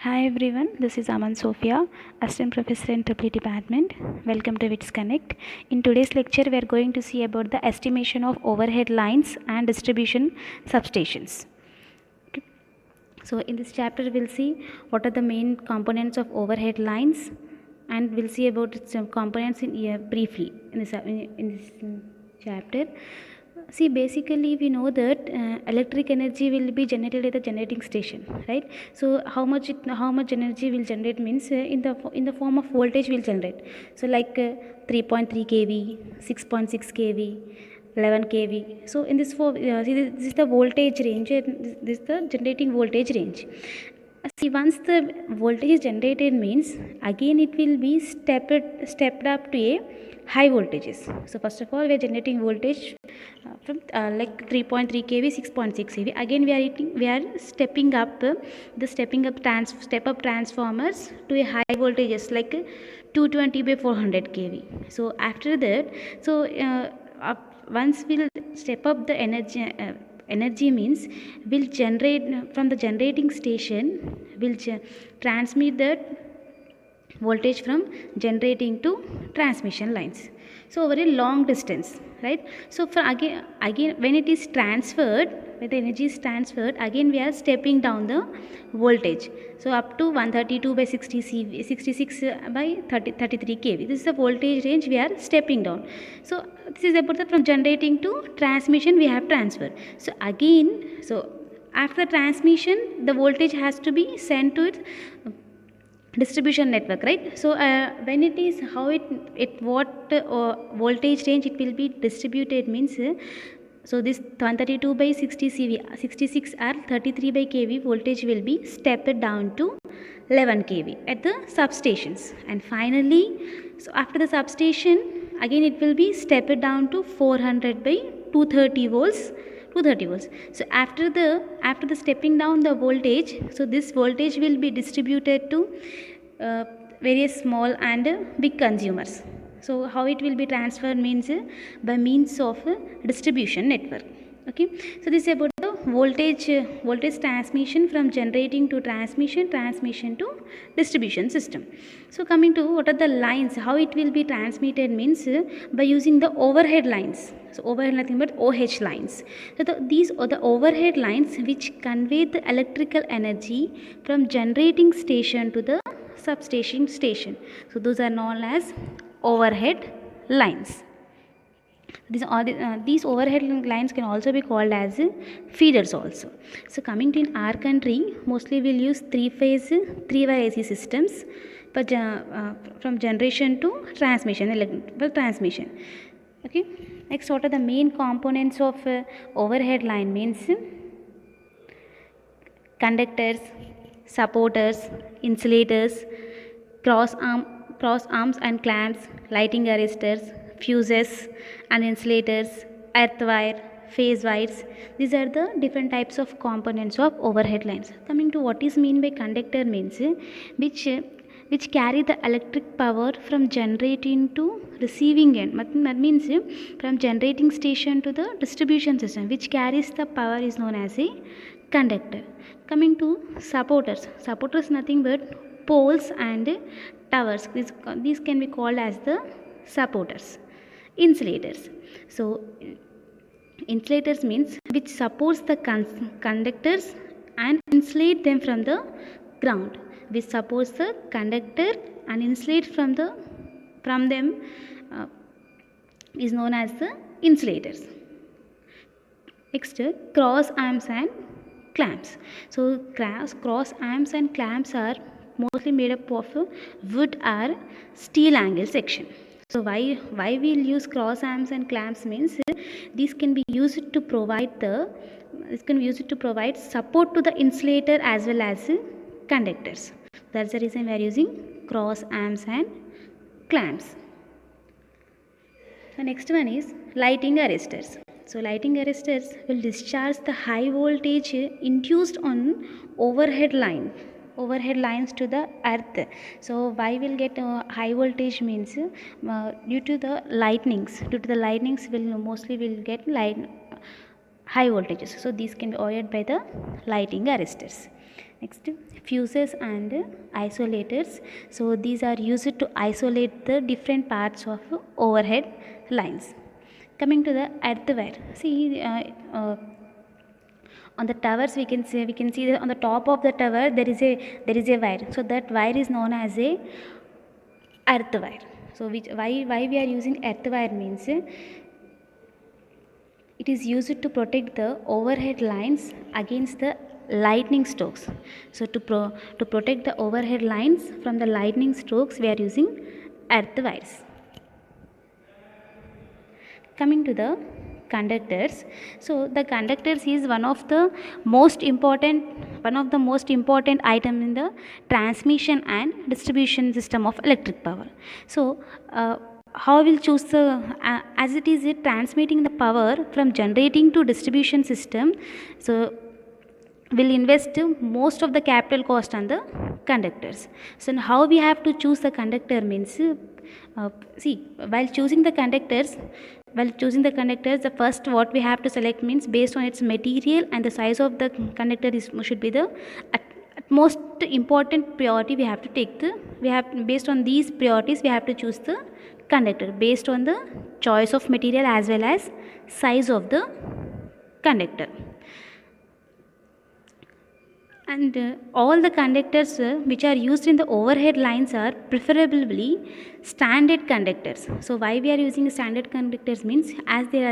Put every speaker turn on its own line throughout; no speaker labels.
Hi everyone, this is Aman Sophia, Assistant Professor in Triple Department. Welcome to WITS Connect. In today's lecture, we are going to see about the estimation of overhead lines and distribution substations. Okay. So in this chapter, we'll see what are the main components of overhead lines, and we'll see about its components in briefly in this chapter. See, basically we know that electric energy will be generated at the generating station, right? So how much energy will generate means in the form of voltage will generate. So like 3.3 kV, 6.6 kV, 11 kV. So in this this is the voltage range, and this is the generating voltage range. See, once the voltage is generated means again it will be stepped up to a high voltages. So first of all we are generating voltage from like 3.3 kV, 6.6 kV. Again we are stepping up step up transformers to a high voltages like 220 by 400 kV. So after that, once we'll step up the energy means will generate from the generating station, will transmit that voltage from generating to transmission lines, so over a long distance, right? So for again when it is transferred, when the energy is transferred, again we are stepping down the voltage, so up to 132 by 60 CV, 66 by 33 kV. This is the voltage range we are stepping down. So this is about the from generating to transmission we have transferred. So again, so after transmission the voltage has to be sent to its distribution network, right? So when it is how it what voltage range it will be distributed means so this 132 by 60 CV 66 or 33 by kV voltage will be stepped down to 11 kV at the substations, and finally so after the substation again it will be stepped down to 400 by 230 volts. So after the stepping down the voltage, so this voltage will be distributed to various small and big consumers. So how it will be transferred means by means of distribution network. Okay, so this is about the voltage transmission from generating to transmission to distribution system. So coming to what are the lines, how it will be transmitted means by using the overhead lines. So overhead nothing but OH lines. So these are the overhead lines which convey the electrical energy from generating station to the substation station. So those are known as overhead lines. These overhead lines can also be called as feeders also. So coming to in our country, mostly we'll use three-wire AC systems for from generation to transmission, electrical transmission. Okay. Next, what are the main components of overhead line means conductors, supporters, insulators, cross arms and clamps, lighting arresters, fuses and insulators, earth wire, phase wires. These are the different types of components of overhead lines. Coming to what is mean by conductor means which carry the electric power from generating to receiving end. That means from generating station to the distribution system, which carries the power is known as a conductor. Coming to supporters nothing but poles and towers. These can be called as the supporters. Insulators. So insulators means which supports the conductors and insulate them from the ground, which supports the conductor and insulate from them is known as the insulators. Next, cross arms and clamps. So cross arms and clamps are mostly made up of wood or steel angle section. So why we'll use cross arms and clamps means these can be used to provide support to the insulator as well as conductors. That's the reason we are using cross arms and clamps. The next one is lighting arresters. So lighting arresters will discharge the high voltage induced on overhead lines to the earth. So why will get high voltage means due to the lightnings will mostly will get high voltages. So these can be avoided by the lighting arresters. Next, fuses and isolators. So these are used to isolate the different parts of overhead lines. Coming to the earth wire. See, on the towers we can see that on the top of the tower there is a wire. So that wire is known as a earth wire. So why we are using earth wire means it is used to protect the overhead lines against the lightning strokes. So to protect the overhead lines from the lightning strokes we are using earth wires. Coming to the conductors. So the conductors is one of the most important item in the transmission and distribution system of electric power. So how we'll choose the as it is it transmitting the power from generating to distribution system. So will invest most of the capital cost on the conductors. So how we have to choose the conductor means see, while choosing the conductors, the first what we have to select means based on its material and the size of the conductor should be the at most important priority we have to take based on these priorities we have to choose the conductor based on the choice of material as well as size of the conductor. And all the conductors which are used in the overhead lines are preferably standard conductors. So why we are using standard conductors means as these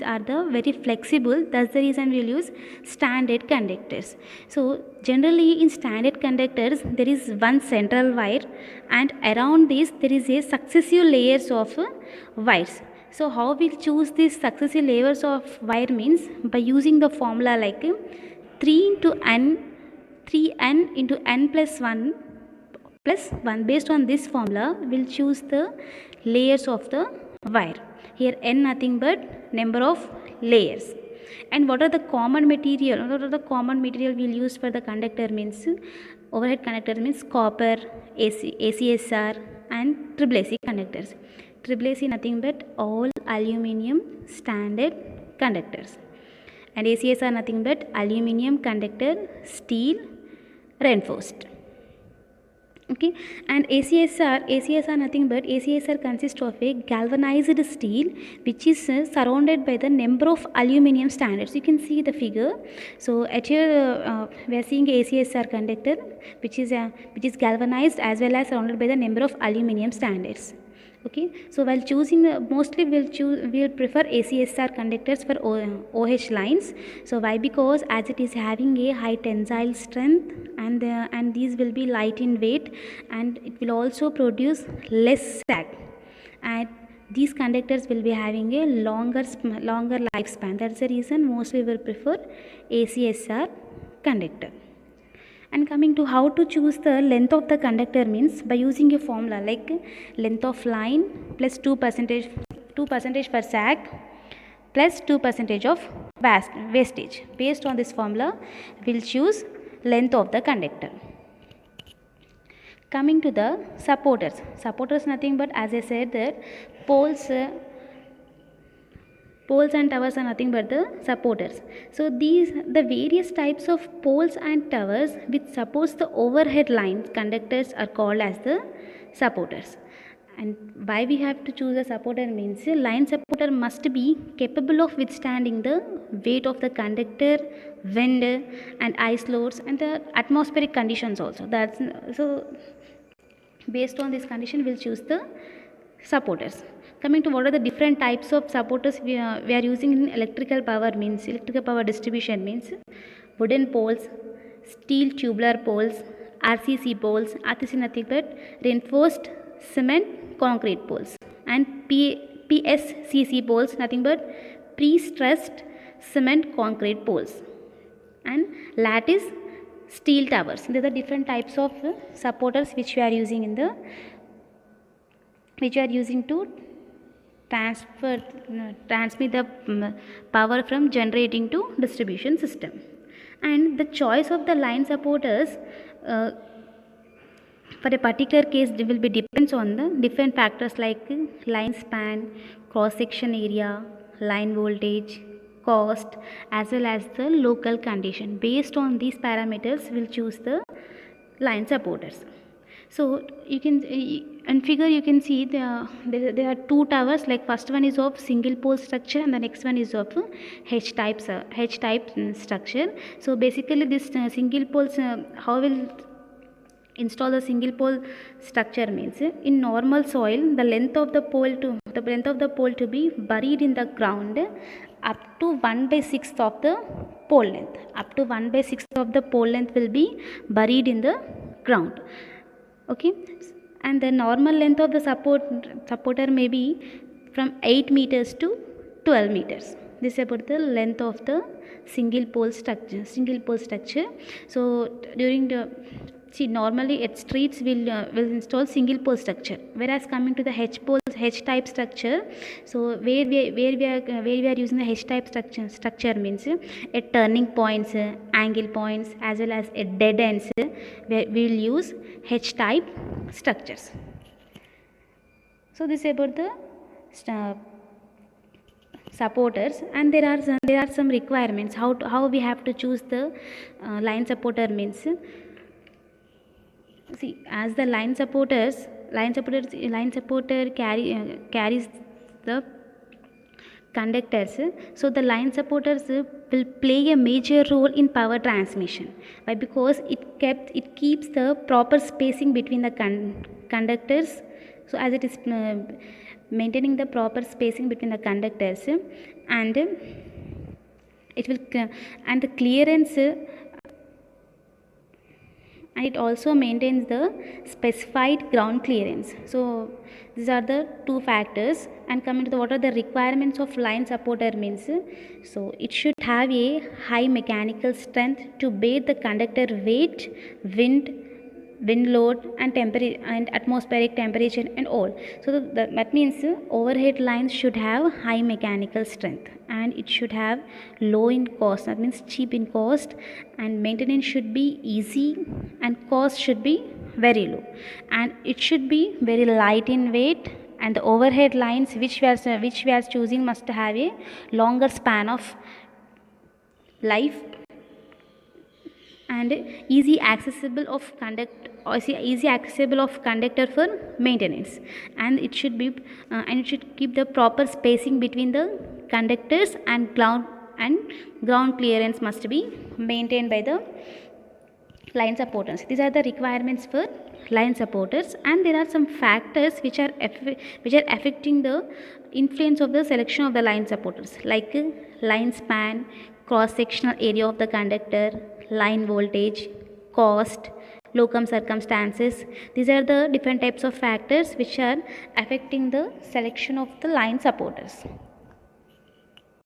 are the very flexible, that's the reason we will use standard conductors. So generally in standard conductors there is one central wire and around this there is a successive layers of wires. So how we'll choose these successive layers of wire means by using the formula like 3 into n plus 1 plus 1. Based on this formula we'll choose the layers of the wire. Here n nothing but number of layers. And what are the common material we'll use for the conductor means overhead conductor means copper, ACSR and AAC conductors. AAC nothing but all aluminum standard conductors. And ACSR nothing but aluminum conductor steel reinforced. Okay, and ACSR nothing but ACSR consists of a galvanized steel which is surrounded by the number of aluminum standards. You can see the figure. So at here we are seeing ACSR conductor which is galvanized as well as surrounded by the number of aluminum standards. Okay, so while choosing mostly we'll prefer ACSR conductors for OH lines. So why? Because as it is having a high tensile strength and these will be light in weight and it will also produce less sag, and these conductors will be having a longer lifespan. That's the reason mostly we will prefer ACSR conductor. And coming to how to choose the length of the conductor means by using a formula like length of line plus 2% for sag plus 2% of wastage. Based on this formula we'll choose length of the conductor. Coming to the supporters nothing but as I said that poles and towers are nothing but the supporters. So the various types of poles and towers which supports the overhead lines conductors are called as the supporters. And why we have to choose a supporter means a line supporter must be capable of withstanding the weight of the conductor, wind and ice loads and the atmospheric conditions also. So based on this condition we'll choose the supporters. Coming to what are the different types of supporters we are using in electrical power distribution means wooden poles, steel tubular poles, RCC poles, RCC nothing but reinforced cement concrete poles, and PSCC poles nothing but pre-stressed cement concrete poles, and lattice steel towers. These are the different types of supporters which we are using to transmit the power from generating to distribution system. And the choice of the line supporters for a particular case will be depends on the different factors like line span, cross section area, line voltage, cost, as well as the local condition. Based on these parameters, we'll choose the line supporters. So you can in figure you can see there are two towers, like first one is of single pole structure and the next one is of H type structure. So basically this single poles, how will install the single pole structure means, in normal soil the length of the pole to be buried in the ground up to 1/6 of the pole length. Up to 1/6 of the pole length will be buried in the ground. Okay, and the normal length of the supporter may be from 8 meters to 12 meters. This is about the length of the single pole structure. So during the normally at streets will install single pole structure, whereas coming to the H type structure, so where we are using the H type structure means at turning points, angle points, as well as at dead ends, where we will use H type structures. So this is about the supporters, and there are some requirements how we have to choose the line supporter means. See, as the line supporter carries the conductors, so the line supporters will play a major role in power transmission. Why? Because it keeps the proper spacing between the conductors. So as it is maintaining the proper spacing between the conductors, and it will and the clearance, and it also maintains the specified ground clearance. So these are the two factors. And coming to what are the requirements of line supporter means, so it should have a high mechanical strength to bear the conductor weight, wind load, and atmospheric temperature and all. So that means overhead lines should have high mechanical strength, and it should have low in cost, that means cheap in cost, and maintenance should be easy, and cost should be very low, and it should be very light in weight, and the overhead lines which we are choosing must have a longer span of life, and easy accessible of conductor for maintenance, and it should keep the proper spacing between the conductors, and ground clearance must be maintained by the line supporters. These are the requirements for line supporters, and there are some factors which are affecting the influence of the selection of the line supporters, like line span, cross sectional area of the conductor, line voltage, cost, locum circumstances. These are the different types of factors which are affecting the selection of the line supporters.